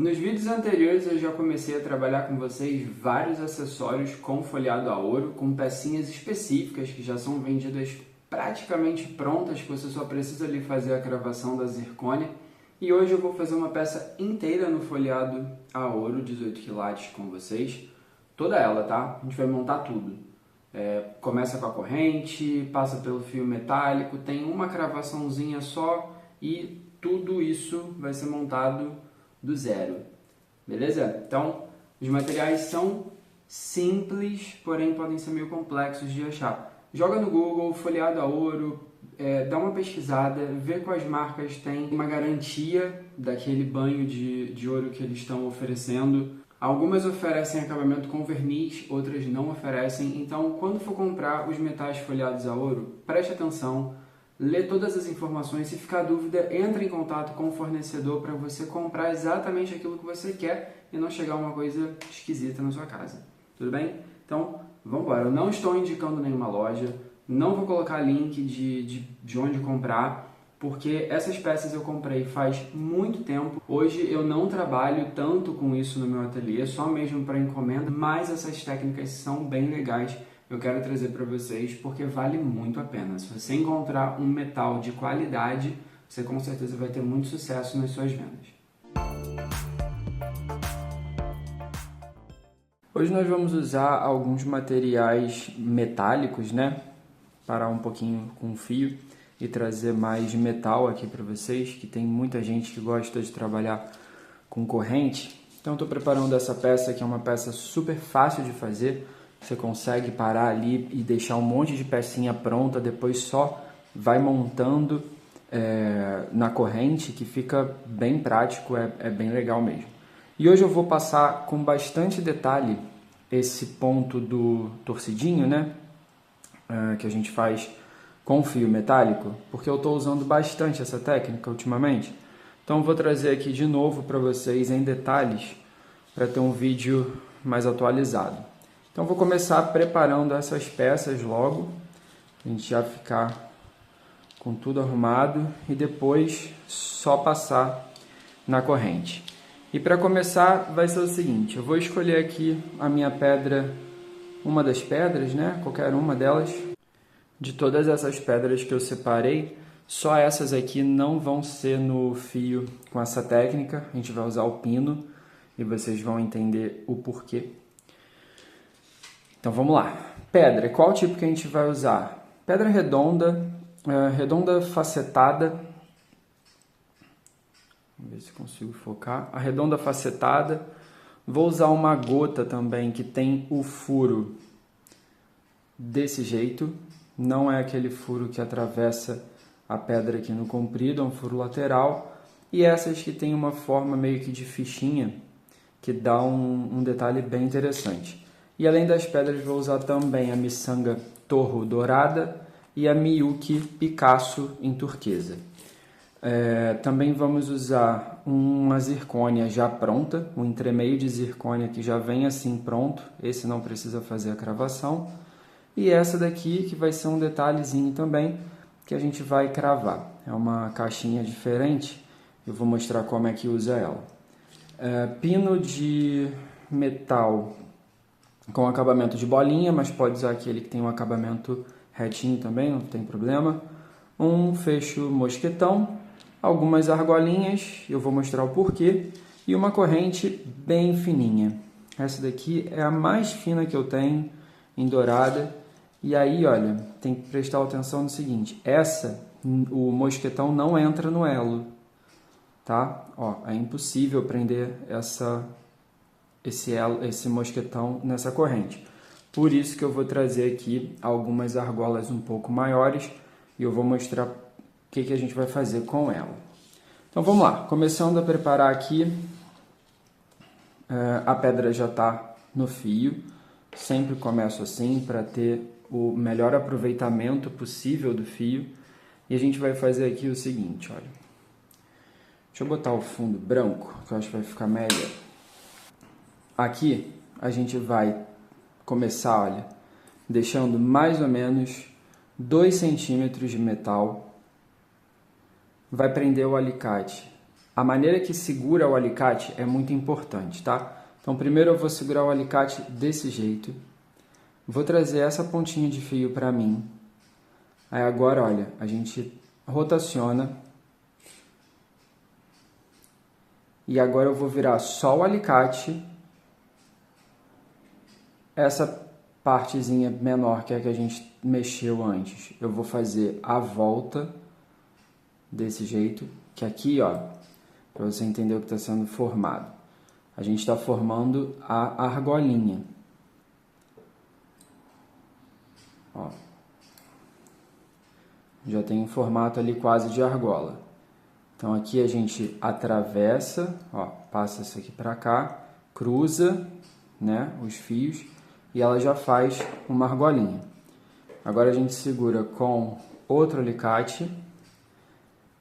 Nos vídeos anteriores eu já comecei a trabalhar com vocês vários acessórios com folheado a ouro, com pecinhas específicas que já são vendidas praticamente prontas, que você só precisa ali fazer a cravação da zircônia. E hoje eu vou fazer uma peça inteira no folheado a ouro, 18 quilates com vocês, toda ela, tá? A gente vai montar tudo. Começa com a corrente, passa pelo fio metálico, tem uma cravaçãozinha só e tudo isso vai ser montado do zero, beleza? Então, os materiais são simples, porém podem ser meio complexos de achar. Joga no Google, folheado a ouro, dá uma pesquisada, vê quais marcas têm uma garantia daquele banho de ouro que eles estão oferecendo. Algumas oferecem acabamento com verniz, outras não oferecem. Então, quando for comprar os metais folheados a ouro, preste atenção, lê todas as informações. Se ficar dúvida, entre em contato com o fornecedor para você comprar exatamente aquilo que você quer e não chegar uma coisa esquisita na sua casa. Tudo bem? Então, vamos embora. Eu não estou indicando nenhuma loja, não vou colocar link de onde comprar, porque essas peças eu comprei faz muito tempo. Hoje eu não trabalho tanto com isso no meu ateliê, só mesmo para encomenda, mas essas técnicas são bem legais. Eu quero trazer para vocês porque vale muito a pena. Se você encontrar um metal de qualidade, você com certeza vai ter muito sucesso nas suas vendas. Hoje nós vamos usar alguns materiais metálicos, né? Parar um pouquinho com o fio e trazer mais metal aqui para vocês, que tem muita gente que gosta de trabalhar com corrente. Então estou preparando essa peça, que é uma peça super fácil de fazer. Você consegue parar ali e deixar um monte de pecinha pronta, depois só vai montando na corrente, que fica bem prático, é bem legal mesmo. E hoje eu vou passar com bastante detalhe esse ponto do torcidinho, né? Que a gente faz com fio metálico, porque eu estou usando bastante essa técnica ultimamente. Então eu vou trazer aqui de novo para vocês em detalhes, para ter um vídeo mais atualizado. Então vou começar preparando essas peças logo, a gente já ficar com tudo arrumado e depois só passar na corrente. E para começar vai ser o seguinte, eu vou escolher aqui a minha pedra, uma das pedras, né? Qualquer uma delas. De todas essas pedras que eu separei, só essas aqui não vão ser no fio com essa técnica, a gente vai usar o pino e vocês vão entender o porquê. Então vamos lá. Pedra, qual tipo que a gente vai usar? Pedra redonda, redonda facetada. Vamos ver se consigo focar. A redonda facetada. Vou usar uma gota também que tem o furo desse jeito. Não é aquele furo que atravessa a pedra aqui no comprido, é um furo lateral. E essas que tem uma forma meio que de fichinha, que dá um detalhe bem interessante. E além das pedras, vou usar também a miçanga torro dourada e a miyuki Picasso em turquesa. Também vamos usar uma zircônia já pronta, um entremeio de zircônia que já vem assim pronto, esse não precisa fazer a cravação. E essa daqui que vai ser um detalhezinho também que a gente vai cravar. É uma caixinha diferente, eu vou mostrar como é que usa ela. Pino de metal com acabamento de bolinha, mas pode usar aquele que tem um acabamento retinho também, não tem problema. Um fecho mosquetão, algumas argolinhas, eu vou mostrar o porquê, e uma corrente bem fininha. Essa daqui é a mais fina que eu tenho, em dourada. E aí, olha, tem que prestar atenção no seguinte, o mosquetão não entra no elo, tá? Ó, é impossível prender esse mosquetão nessa corrente. Por isso que eu vou trazer aqui algumas argolas um pouco maiores e eu vou mostrar o que a gente vai fazer com ela. Então vamos lá, começando a preparar aqui, a pedra já está no fio, sempre começo assim para ter o melhor aproveitamento possível do fio. E a gente vai fazer aqui o seguinte, olha. Deixa eu botar o fundo branco, que eu acho que vai ficar melhor. Aqui a gente vai começar, olha, deixando mais ou menos 2 centímetros de metal. Vai prender o alicate A maneira que segura o alicate é muito importante, tá? Então, primeiro eu vou segurar o alicate desse jeito. Vou trazer essa pontinha de fio para mim. Aí agora, olha, a gente rotaciona. E agora eu vou virar só o alicate. Essa partezinha menor que é a que a gente mexeu antes, eu vou fazer a volta desse jeito, que aqui, ó, para você entender o que está sendo formado. A gente está formando a argolinha. Ó. Já tem um formato ali quase de argola. Então aqui a gente atravessa, ó, passa isso aqui para cá, cruza, né, os fios e ela já faz uma argolinha. Agora a gente segura com outro alicate.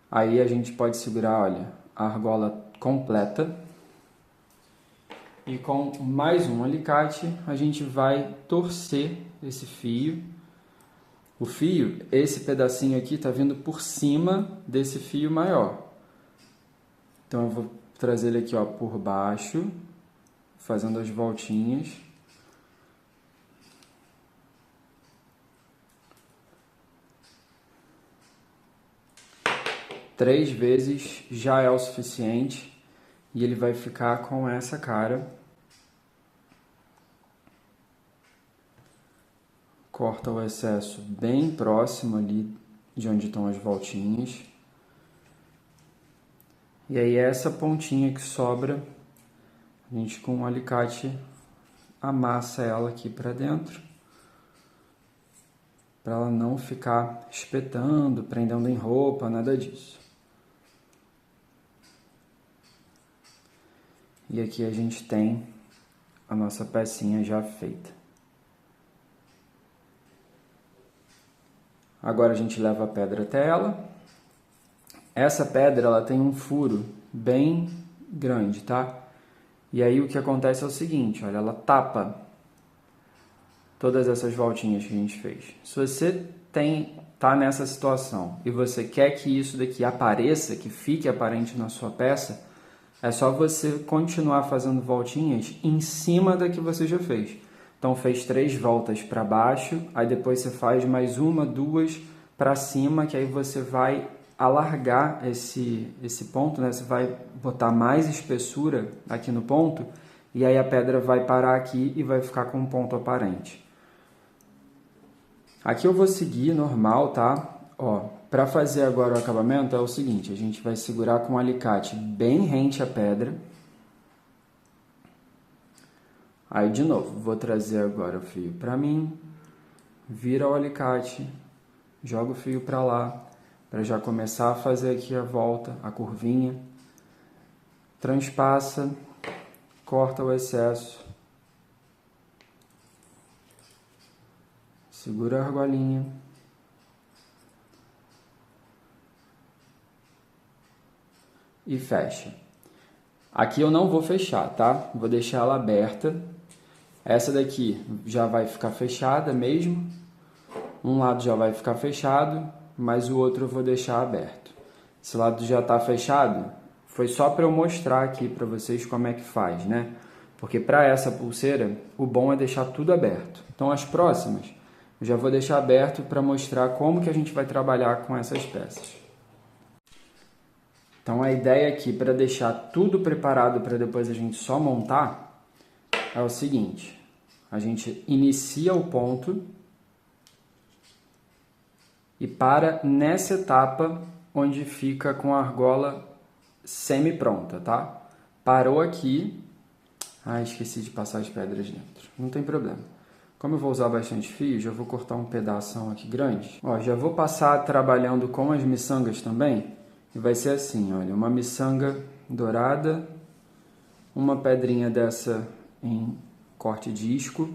Aí a gente pode segurar, olha, a argola completa. E com mais um alicate, a gente vai torcer esse fio. O fio, esse pedacinho aqui, está vindo por cima desse fio maior. Então eu vou trazer ele aqui, ó, por baixo, fazendo as voltinhas. Três vezes já é o suficiente e ele vai ficar com essa cara. Corta o excesso bem próximo ali de onde estão as voltinhas. E aí essa pontinha que sobra, a gente com um alicate amassa ela aqui para dentro, para ela não ficar espetando, prendendo em roupa, nada disso. E aqui a gente tem a nossa pecinha já feita. Agora a gente leva a pedra até ela. Essa pedra ela tem um furo bem grande, tá? E aí o que acontece é o seguinte, olha, ela tapa todas essas voltinhas que a gente fez. Se você tá nessa situação e você quer que isso daqui apareça, que fique aparente na sua peça, é só você continuar fazendo voltinhas em cima da que você já fez. Então fez 3 voltas para baixo, aí depois você faz mais 1, 2 para cima, que aí você vai alargar esse ponto, né? Você vai botar mais espessura aqui no ponto, e aí a pedra vai parar aqui e vai ficar com um ponto aparente. Aqui eu vou seguir normal, tá? Ó, para fazer agora o acabamento é o seguinte, a gente vai segurar com o alicate bem rente à pedra. Aí de novo, vou trazer agora o fio para mim, vira o alicate, joga o fio para lá, para já começar a fazer aqui a volta, a curvinha. Transpassa, corta o excesso, segura a argolinha. E fecha. Aqui eu não vou fechar, tá? Vou deixar ela aberta. Essa daqui já vai ficar fechada mesmo. Um lado já vai ficar fechado, mas o outro eu vou deixar aberto. Esse lado já está fechado. Foi só para eu mostrar aqui para vocês como é que faz, né? Porque para essa pulseira, o bom é deixar tudo aberto. Então as próximas, eu já vou deixar aberto para mostrar como que a gente vai trabalhar com essas peças. Então a ideia aqui, para deixar tudo preparado para depois a gente só montar, é o seguinte. A gente inicia o ponto e para nessa etapa onde fica com a argola semi-pronta, tá? Parou aqui. Ah, esqueci de passar as pedras dentro. Não tem problema. Como eu vou usar bastante fio, já vou cortar um pedação aqui grande. Ó, já vou passar trabalhando com as miçangas também. E vai ser assim, olha, uma miçanga dourada, uma pedrinha dessa em corte disco,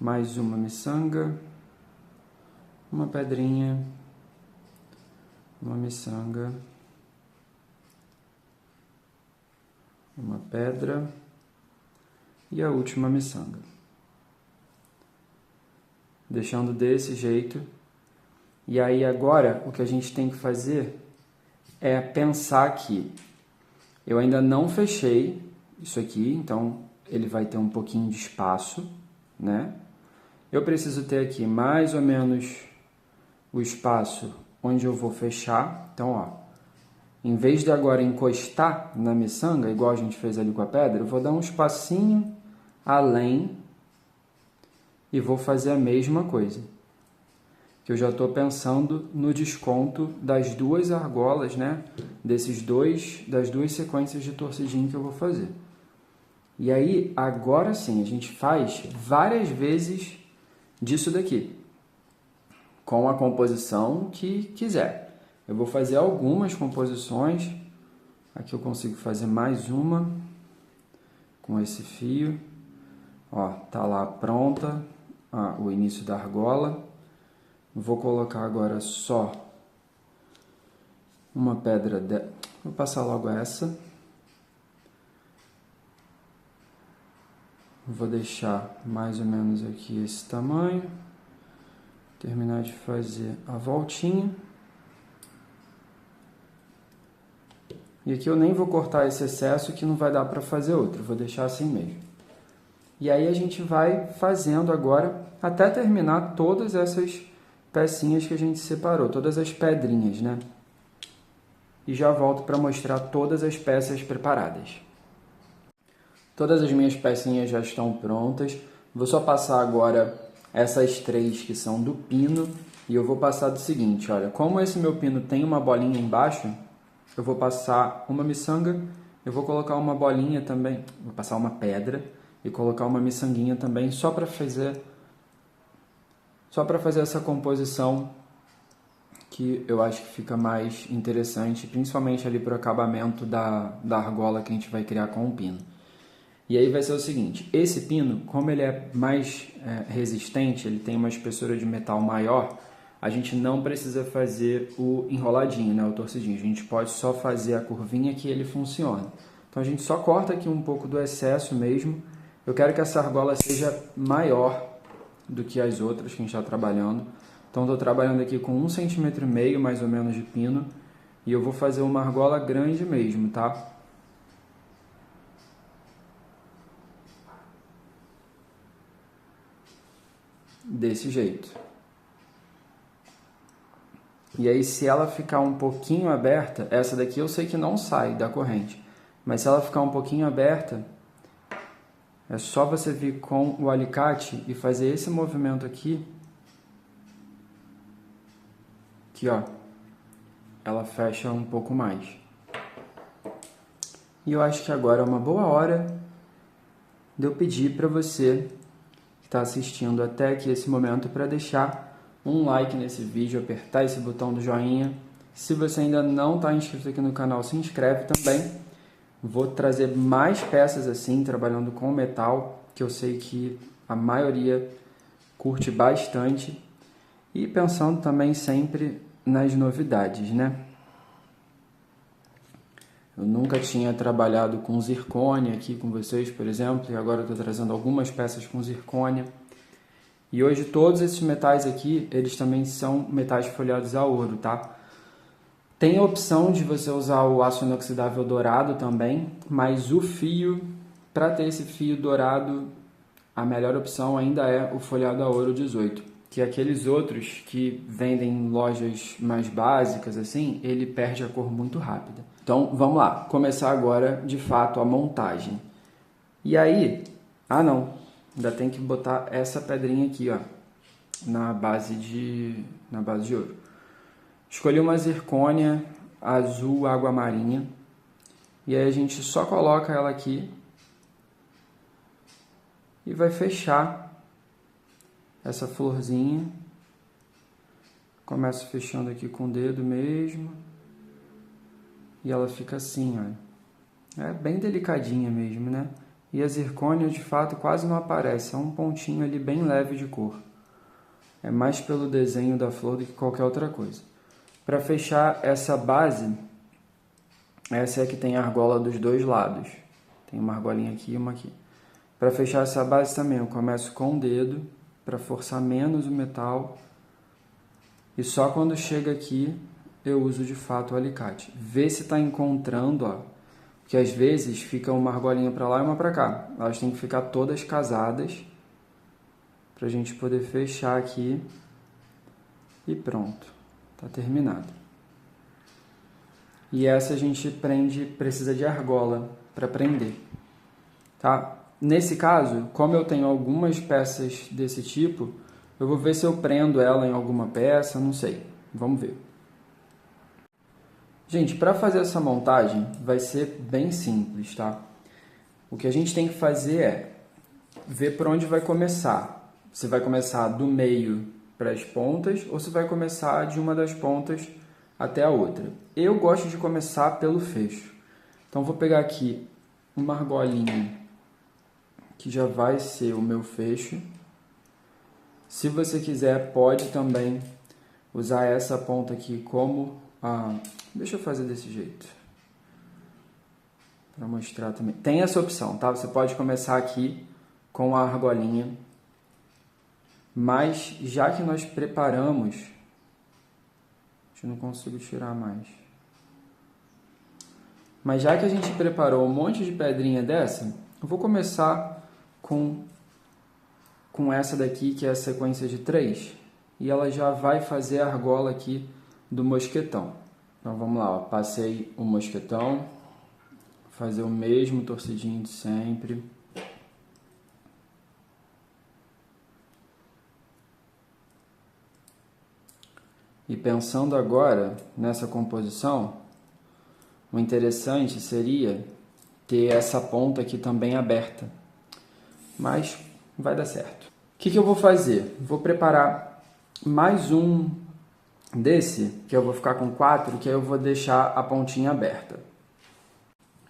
mais uma miçanga, uma pedrinha, uma miçanga, uma pedra e a última miçanga. Deixando desse jeito. E aí agora o que a gente tem que fazer é pensar que eu ainda não fechei isso aqui, então ele vai ter um pouquinho de espaço, né? Eu preciso ter aqui mais ou menos o espaço onde eu vou fechar. Então, ó, em vez de agora encostar na miçanga, igual a gente fez ali com a pedra, eu vou dar um espacinho além e vou fazer a mesma coisa. Que eu já estou pensando no desconto das duas argolas, né? Das duas sequências de torcidinho que eu vou fazer. E aí, agora sim, a gente faz várias vezes disso daqui, com a composição que quiser. Eu vou fazer algumas composições. Aqui eu consigo fazer mais uma com esse fio. Ó, tá lá pronta o início da argola. Vou colocar agora só uma pedra. Vou passar logo essa. Vou deixar mais ou menos aqui esse tamanho. Terminar de fazer a voltinha. E aqui eu nem vou cortar esse excesso que não vai dar para fazer outro. Vou deixar assim mesmo. E aí a gente vai fazendo agora até terminar todas essas pecinhas que a gente separou, todas as pedrinhas, né? E já volto para mostrar todas as peças preparadas. Todas as minhas pecinhas já estão prontas. Vou só passar agora essas três que são do pino. E eu vou passar do seguinte, olha, como esse meu pino tem uma bolinha embaixo, eu vou passar uma miçanga, eu vou colocar uma bolinha também, vou passar uma pedra e colocar uma miçanguinha também, só para fazer essa composição que eu acho que fica mais interessante, principalmente ali para o acabamento da argola que a gente vai criar com o pino. E aí vai ser o seguinte, esse pino, como ele é mais resistente, ele tem uma espessura de metal maior, a gente não precisa fazer o enroladinho, né, o torcidinho. A gente pode só fazer a curvinha que ele funciona. Então a gente só corta aqui um pouco do excesso mesmo. Eu quero que essa argola seja maior do que as outras que a gente está trabalhando. Então estou trabalhando aqui com 1,5 cm mais ou menos de pino. E eu vou fazer uma argola grande mesmo, tá? Desse jeito. E aí, se ela ficar um pouquinho aberta, essa daqui eu sei que não sai da corrente, mas se ela ficar um pouquinho aberta, é só você vir com o alicate e fazer esse movimento aqui, que ó, ela fecha um pouco mais. E eu acho que agora é uma boa hora de eu pedir para você que está assistindo até aqui esse momento para deixar um like nesse vídeo, apertar esse botão do joinha. Se você ainda não está inscrito aqui no canal, se inscreve também. Vou trazer mais peças assim, trabalhando com metal, que eu sei que a maioria curte bastante. E pensando também sempre nas novidades, né? Eu nunca tinha trabalhado com zircônia aqui com vocês, por exemplo, e agora estou trazendo algumas peças com zircônia. E hoje todos esses metais aqui, eles também são metais folheados a ouro, tá? Tem a opção de você usar o aço inoxidável dourado também, mas o fio, para ter esse fio dourado, a melhor opção ainda é o folheado a ouro 18. Que aqueles outros que vendem em lojas mais básicas, assim, ele perde a cor muito rápida. Então, vamos lá, começar agora, de fato, a montagem. E aí, ainda tem que botar essa pedrinha aqui, ó, na base de ouro. Escolhi uma zircônia azul água marinha. E aí a gente só coloca ela aqui e vai fechar essa florzinha. Começo fechando aqui com o dedo mesmo. E ela fica assim, ó. É bem delicadinha mesmo, né? E a zircônia, de fato, quase não aparece. É um pontinho ali bem leve de cor. É mais pelo desenho da flor do que qualquer outra coisa. Para fechar essa base, essa é que tem a argola dos dois lados. Tem uma argolinha aqui e uma aqui. Para fechar essa base também, eu começo com o dedo, para forçar menos o metal. E só quando chega aqui, eu uso de fato o alicate. Vê se está encontrando, ó, porque às vezes fica uma argolinha para lá e uma para cá. Elas têm que ficar todas casadas para a gente poder fechar aqui e pronto, tá terminado. E essa a gente precisa de argola para prender, tá? Nesse caso, como eu tenho algumas peças desse tipo, eu vou ver se eu prendo ela em alguma peça, não sei. Vamos ver. Gente, para fazer essa montagem vai ser bem simples, tá? O que a gente tem que fazer é ver por onde vai começar. Você vai começar do meio para as pontas ou você vai começar de uma das pontas até a outra. Eu gosto de começar pelo fecho. Então vou pegar aqui uma argolinha que já vai ser o meu fecho. Se você quiser, pode também usar essa ponta aqui como a... Deixa eu fazer desse jeito, para mostrar também. Tem essa opção, tá? Você pode começar aqui com a argolinha, mas já que nós preparamos... Eu não consigo tirar mais. Mas já que a gente preparou um monte de pedrinha dessa, eu vou começar com essa daqui, que é a sequência de 3, e ela já vai fazer a argola aqui do mosquetão. Então vamos lá, ó. Passei o mosquetão, fazer o mesmo torcidinho de sempre. E pensando agora nessa composição, o interessante seria ter essa ponta aqui também aberta, mas vai dar certo. O que eu vou fazer? Vou preparar mais um desse, que eu vou ficar com 4, que aí eu vou deixar a pontinha aberta.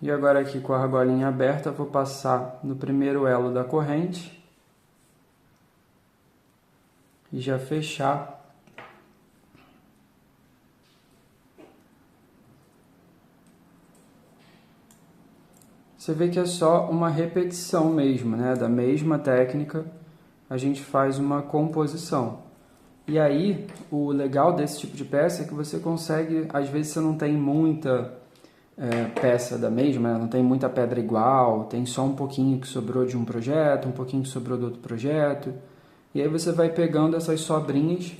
E agora aqui com a argolinha aberta, eu vou passar no primeiro elo da corrente e já fechar. Você vê que é só uma repetição mesmo, né? Da mesma técnica, a gente faz uma composição. E aí, o legal desse tipo de peça é que você consegue, às vezes você não tem muita peça da mesma, né? Não tem muita pedra igual, tem só um pouquinho que sobrou de um projeto, um pouquinho que sobrou do outro projeto. E aí você vai pegando essas sobrinhas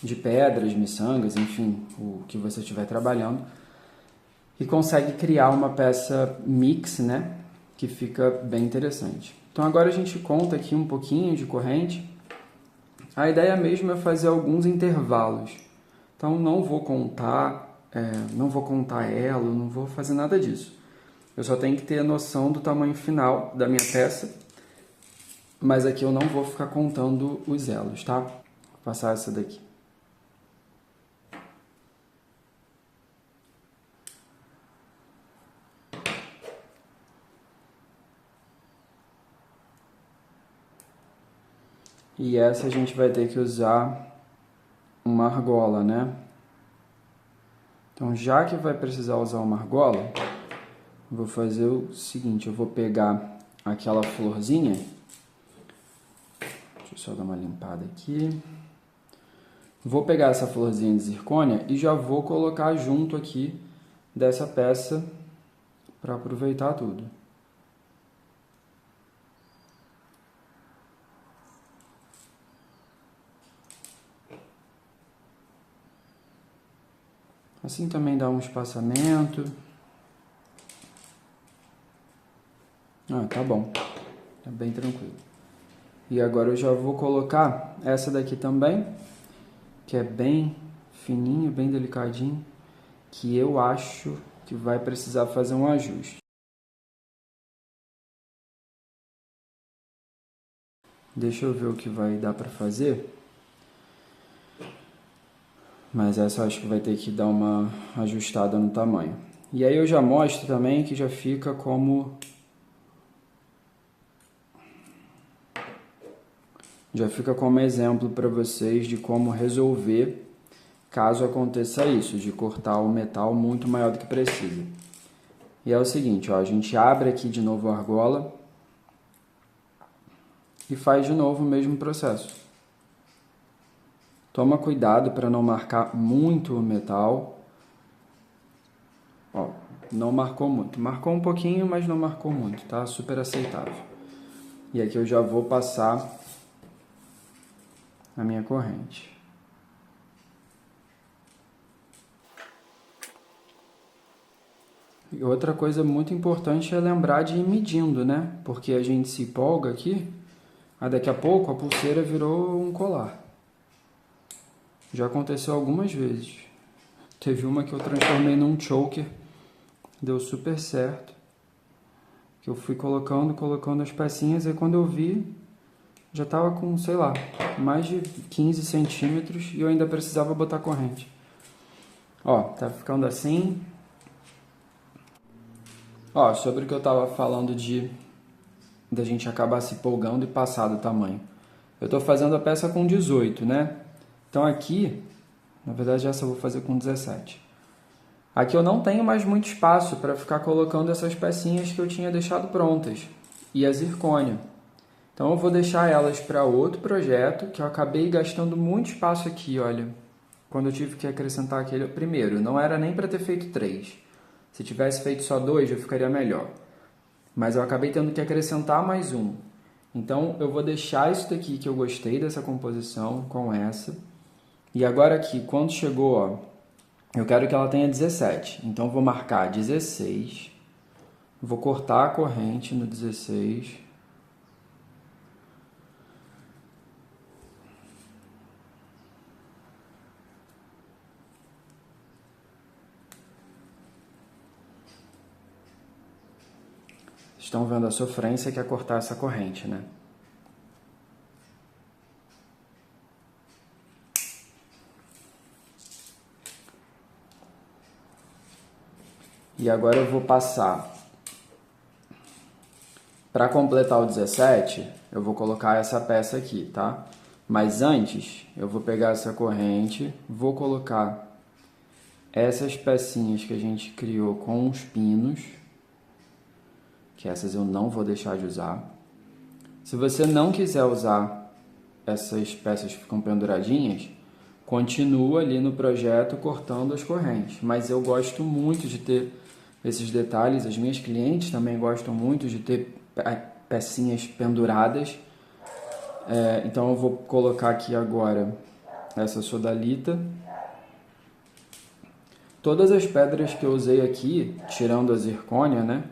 de pedras, miçangas, enfim, o que você estiver trabalhando, e consegue criar uma peça mix, né? Que fica bem interessante. Então agora a gente conta aqui um pouquinho de corrente. A ideia mesmo é fazer alguns intervalos. Então não vou contar elo, não vou fazer nada disso. Eu só tenho que ter a noção do tamanho final da minha peça, mas aqui eu não vou ficar contando os elos, tá? Vou passar essa daqui. E essa a gente vai ter que usar uma argola, né? Então, já que vai precisar usar uma argola, vou fazer o seguinte, eu vou pegar aquela florzinha, deixa eu só dar uma limpada aqui, vou pegar essa florzinha de zircônia e já vou colocar junto aqui dessa peça para aproveitar tudo. Assim também dá um espaçamento. Tá bom. Tá bem tranquilo. E agora eu já vou colocar essa daqui também, que é bem fininho, bem delicadinho, que eu acho que vai precisar fazer um ajuste. Deixa eu ver o que vai dar para fazer. Mas essa eu acho que vai ter que dar uma ajustada no tamanho. E aí eu já mostro também que já fica como... Já fica como exemplo para vocês de como resolver caso aconteça isso, de cortar o metal muito maior do que precisa. E é o seguinte, ó, a gente abre aqui de novo a argola e faz de novo o mesmo processo. Toma cuidado para não marcar muito o metal, Ó, não marcou muito. Marcou um pouquinho, mas não marcou muito, tá? Super aceitável. E aqui eu já vou passar a minha corrente. E outra coisa muito importante é lembrar de ir medindo, né? Porque a gente se empolga aqui, aí daqui a pouco a pulseira virou um colar. Já aconteceu algumas vezes. Teve uma que eu transformei num choker, deu super certo. Que eu fui colocando as pecinhas, e quando eu vi, já tava com, sei lá, mais de 15 centímetros e eu ainda precisava botar corrente. Ó, tá ficando assim. Ó, sobre o que eu tava falando da gente acabar se empolgando e passar do tamanho. Eu tô fazendo a peça com 18, né? Então aqui, na verdade essa eu vou fazer com 17. Aqui eu não tenho mais muito espaço para ficar colocando essas pecinhas que eu tinha deixado prontas. E a zircônia. Então eu vou deixar elas para outro projeto, que eu acabei gastando muito espaço aqui, olha. Quando eu tive que acrescentar aquele primeiro, não era nem para ter feito 3. Se tivesse feito só 2, já ficaria melhor. Mas eu acabei tendo que acrescentar mais um. Então eu vou deixar isso daqui que eu gostei dessa composição com essa. E agora aqui, quando chegou, ó, eu quero que ela tenha 17. Então eu vou marcar 16. Vou cortar a corrente no 16. Estão vendo a sofrência que é cortar essa corrente, né? E agora eu vou passar. Para completar o 17, eu vou colocar essa peça aqui, tá? Mas antes, eu vou pegar essa corrente, vou colocar essas pecinhas que a gente criou com os pinos, que essas eu não vou deixar de usar. Se você não quiser usar essas peças que ficam penduradinhas, continua ali no projeto cortando as correntes. Mas eu gosto muito de ter esses detalhes, as minhas clientes também gostam muito de ter pecinhas penduradas. Então eu vou colocar aqui agora essa sodalita. Todas as pedras que eu usei aqui, tirando a zircônia, né?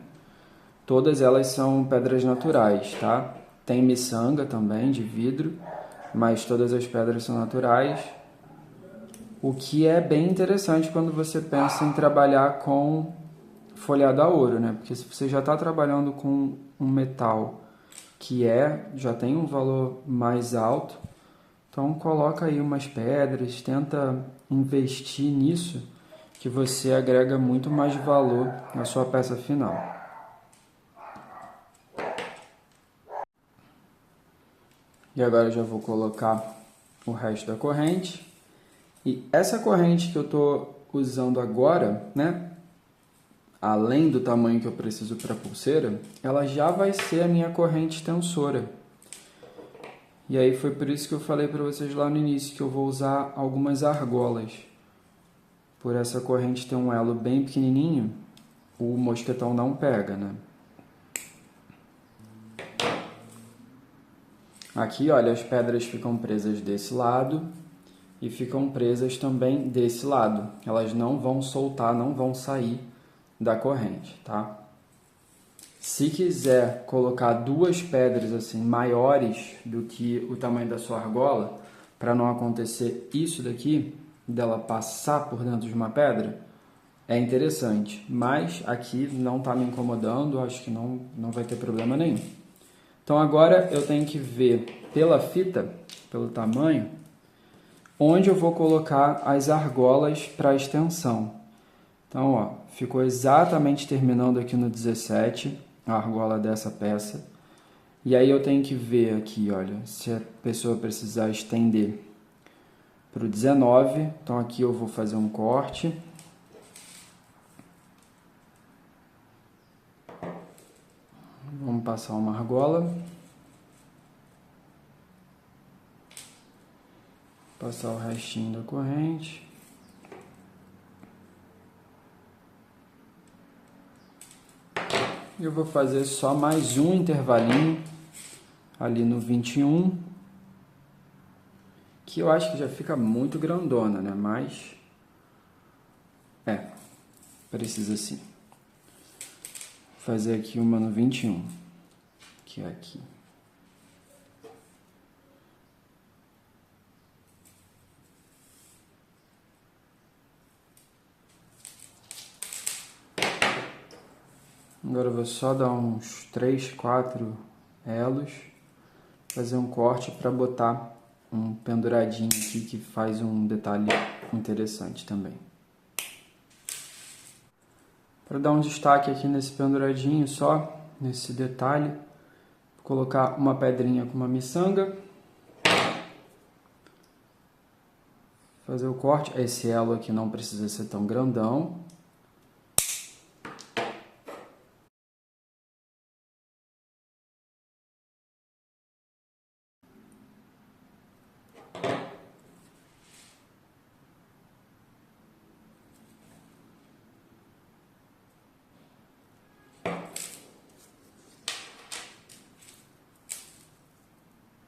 Todas elas são pedras naturais, tá? Tem miçanga também, de vidro, mas todas as pedras são naturais. O que é bem interessante quando você pensa em trabalhar com folhado a ouro, né? Porque se você já está trabalhando com um metal que já tem um valor mais alto, então coloca aí umas pedras, tenta investir nisso, que você agrega muito mais valor na sua peça final. E agora eu já vou colocar o resto da corrente. E essa corrente que eu estou usando agora, né, além do tamanho que eu preciso para a pulseira, ela já vai ser a minha corrente extensora. E aí foi por isso que eu falei para vocês lá no início que eu vou usar algumas argolas. Por essa corrente ter um elo bem pequenininho, o mosquetão não pega, né? Aqui, olha, as pedras ficam presas desse lado e ficam presas também desse lado. Elas não vão soltar, não vão sair da corrente, tá? Se quiser colocar duas pedras assim maiores do que o tamanho da sua argola, para não acontecer isso daqui, dela passar por dentro de uma pedra, é interessante. Mas aqui não está me incomodando, acho que não vai ter problema nenhum. Então agora eu tenho que ver pela fita, pelo tamanho, onde eu vou colocar as argolas para extensão. Então, ó, ficou exatamente terminando aqui no 17, a argola dessa peça. E aí eu tenho que ver aqui, olha, se a pessoa precisar estender para o 19. Então aqui eu vou fazer um corte. Vamos passar uma argola. Passar o restinho da corrente. Eu vou fazer só mais um intervalinho ali no 21, que eu acho que já fica muito grandona, né? Mas precisa sim. Vou fazer aqui uma no 21, que é aqui. Agora eu vou só dar uns 3, 4 elos, fazer um corte para botar um penduradinho aqui que faz um detalhe interessante também. Para dar um destaque aqui nesse penduradinho só, nesse detalhe, vou colocar uma pedrinha com uma miçanga, fazer o corte. Esse elo aqui não precisa ser tão grandão.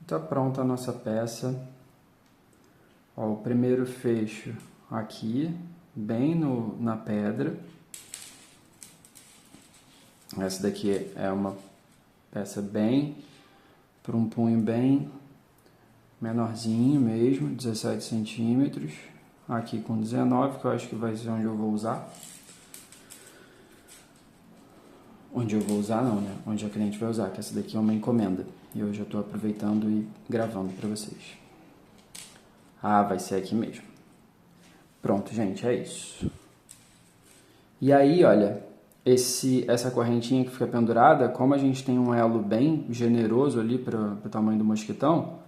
Está pronta a nossa peça. Ó, o primeiro fecho aqui, bem na pedra. Essa daqui é uma peça bem, para um punho bem menorzinho mesmo, 17 centímetros. Aqui com 19, que eu acho que vai ser onde eu vou usar. Onde eu vou usar não, né? Onde a cliente vai usar, que essa daqui é uma encomenda. E eu já estou aproveitando e gravando para vocês. Ah, vai ser aqui mesmo. Pronto, gente, é isso. E aí, olha, essa correntinha que fica pendurada, como a gente tem um elo bem generoso ali para o tamanho do mosquitão,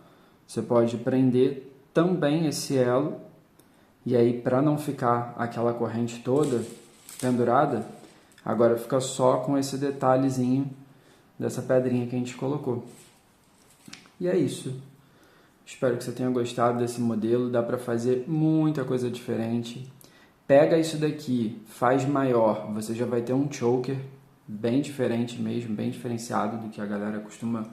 você pode prender também esse elo. E aí, para não ficar aquela corrente toda pendurada, agora fica só com esse detalhezinho dessa pedrinha que a gente colocou. E é isso. Espero que você tenha gostado desse modelo. Dá para fazer muita coisa diferente. Pega isso daqui, faz maior. Você já vai ter um choker bem diferente mesmo, bem diferenciado do que a galera costuma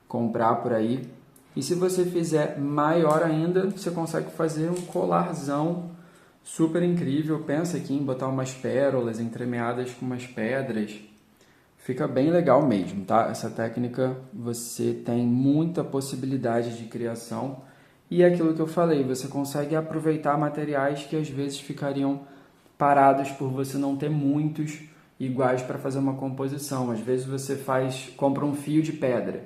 comprar por aí. E se você fizer maior ainda, você consegue fazer um colarzão super incrível. Pensa aqui em botar umas pérolas entremeadas com umas pedras. Fica bem legal mesmo, tá? Essa técnica você tem muita possibilidade de criação. E é aquilo que eu falei, você consegue aproveitar materiais que às vezes ficariam parados por você não ter muitos iguais para fazer uma composição. Às vezes você compra um fio de pedra,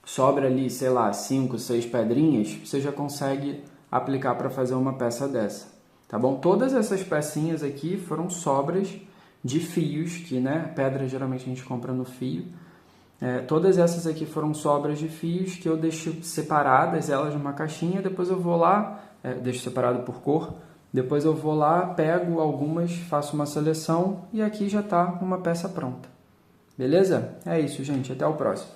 sobra ali, sei lá, 5, 6 pedrinhas, você já consegue aplicar para fazer uma peça dessa, tá bom? Todas essas pecinhas aqui foram sobras de fios, que, né, pedra geralmente a gente compra no fio. Todas essas aqui foram sobras de fios que eu deixo separadas, elas numa caixinha, depois eu vou lá, deixo separado por cor, depois eu vou lá, pego algumas, faço uma seleção e aqui já está uma peça pronta. Beleza? É isso, gente. Até o próximo.